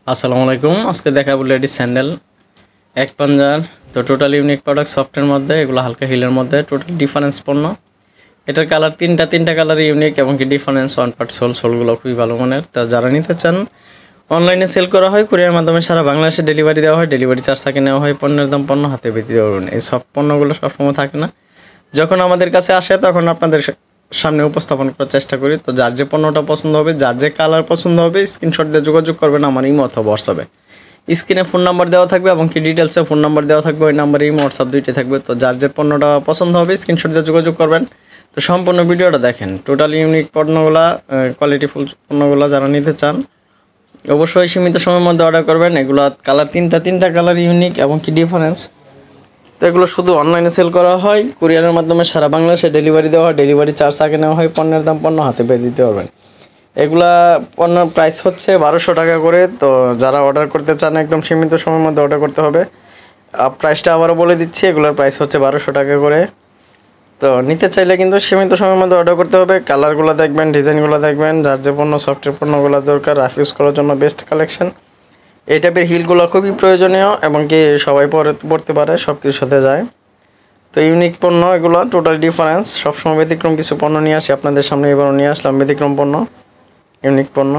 আসসালামু আলাইকুম। আজকে দেখাবো লেডিস স্যান্ডেল এক পাঞ্জার। তো টোটাল ইউনিক প্রোডাক্ট সফটের মধ্যে, এগুলো হালকা হিলের মধ্যে, টোটাল ডিফারেন্স পণ্য। এটার কালার তিনটা কালার ইউনিক এবং কি ডিফারেন্স। ওয়ান পার্ট সোলগুলো খুবই ভালো মানের। তা যারা নিতে চান, অনলাইনে সেল করা হয়, কুরিয়ার মাধ্যমে সারা বাংলাদেশে ডেলিভারি দেওয়া হয়। ডেলিভারি চার্জ থাকে নেওয়া হয়। পণ্যের দাম পণ্য হাতে পেতে পারবেন। এই সব পণ্যগুলো সবসময় থাকে না, যখন আমাদের কাছে আসে তখন আপনাদের সামনে উপস্থাপন করার চেষ্টা করি। তো যার যে পণ্যটা পছন্দ হবে, যার যে কালার পছন্দ হবে, স্ক্রিনশট দিয়ে যোগাযোগ করবেন আমার ইমো অথবা হোয়াটসঅ্যাপে। স্ক্রিনে ফোন নাম্বার দেওয়া থাকবে এবং কি ডিটেলসে ফোন নাম্বার দেওয়া থাকবে। ওই নাম্বারে ইমো হোয়াটসঅ্যাপ দুইটাই থাকবে। তো যার যে পণ্যটা পছন্দ হবে স্ক্রিনশট দিয়ে যোগাযোগ করবেন। তো সম্পূর্ণ ভিডিওটা দেখেন। টোটাল ইউনিক পণ্যগুলা, কোয়ালিটিফুল পণ্যগুলো যারা নিতে চান অবশ্যই সীমিত সময়ের মধ্যে অর্ডার করবেন। এগুলো কালার তিনটা কালার ইউনিক এবং কি ডিফারেন্স। তো এগুলো শুধু অনলাইনে সেল করা হয়, কুরিয়ারের মাধ্যমে সারা বাংলাদেশে ডেলিভারি দেওয়া হয়। ডেলিভারি চার্জ আগে নেওয়া হয়। পণ্যের দাম পণ্য হাতে পেয়ে দিতে পারবেন। এগুলা পণ্যের প্রাইস হচ্ছে 1200 টাকা করে। তো যারা অর্ডার করতে চান একদম সীমিত সময়ের মধ্যে অর্ডার করতে হবে। প্রাইসটা আবারও বলে দিচ্ছি, এগুলোর প্রাইস হচ্ছে 1200 টাকা করে। তো নিতে চাইলে কিন্তু সীমিত সময়ের মধ্যে অর্ডার করতে হবে। কালারগুলো দেখবেন, ডিজাইনগুলো দেখবেন। যার যে পণ্য সফটওয়্যার পণ্যগুলো দরকার, রাফ ইউজ করার জন্য বেস্ট কালেকশন। এই টাইপের হিলগুলো খুবই প্রয়োজনীয় এবং কি সবাই পড়তে পারে, সব কিছুর সাথে যায়। তো ইউনিক পণ্য এগুলো, টোটাল ডিফারেন্স। সবসময় ব্যতিক্রম কিছু পণ্য নিয়ে আসি আপনাদের সামনে। এবারও নিয়ে আসলাম ব্যতিক্রম পণ্য, ইউনিক পণ্য।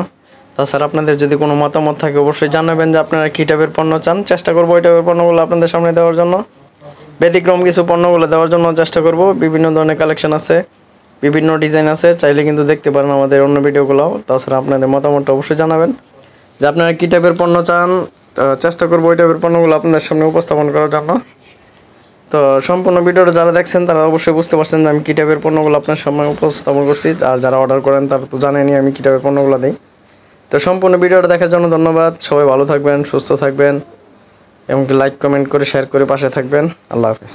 তাছাড়া আপনাদের যদি কোনো মতামত থাকে অবশ্যই জানাবেন যে আপনারা কী টাইপের পণ্য চান। চেষ্টা করবো ওই টাইপের পণ্যগুলো আপনাদের সামনে দেওয়ার জন্য, ব্যতিক্রম কিছু পণ্যগুলো দেওয়ার জন্য চেষ্টা করব। বিভিন্ন ধরনের কালেকশন আছে, বিভিন্ন ডিজাইন আছে, চাইলে কিন্তু দেখতে পারেন আমাদের অন্য ভিডিওগুলো। তাছাড়া আপনাদের মতামতটা অবশ্যই জানাবেন যে আপনারা কী টাইপের পণ্য চান। চেষ্টা করবো ওই টাইপের পণ্যগুলো আপনাদের সামনে উপস্থাপন করার জন্য। তো সম্পূর্ণ ভিডিওটা যারা দেখছেন তারা অবশ্যই বুঝতে পারছেন যে আমি কী টাইপের পণ্যগুলো আপনার সামনে উপস্থাপন করছি। আর যারা অর্ডার করেন তারা তো জানেনই আমি কী টাইপের পণ্যগুলো দিই। তো সম্পূর্ণ ভিডিওটা দেখার জন্য ধন্যবাদ। সবাই ভালো থাকবেন, সুস্থ থাকবেন এবং লাইক কমেন্ট করে শেয়ার করে পাশে থাকবেন। আল্লাহ হাফেজ।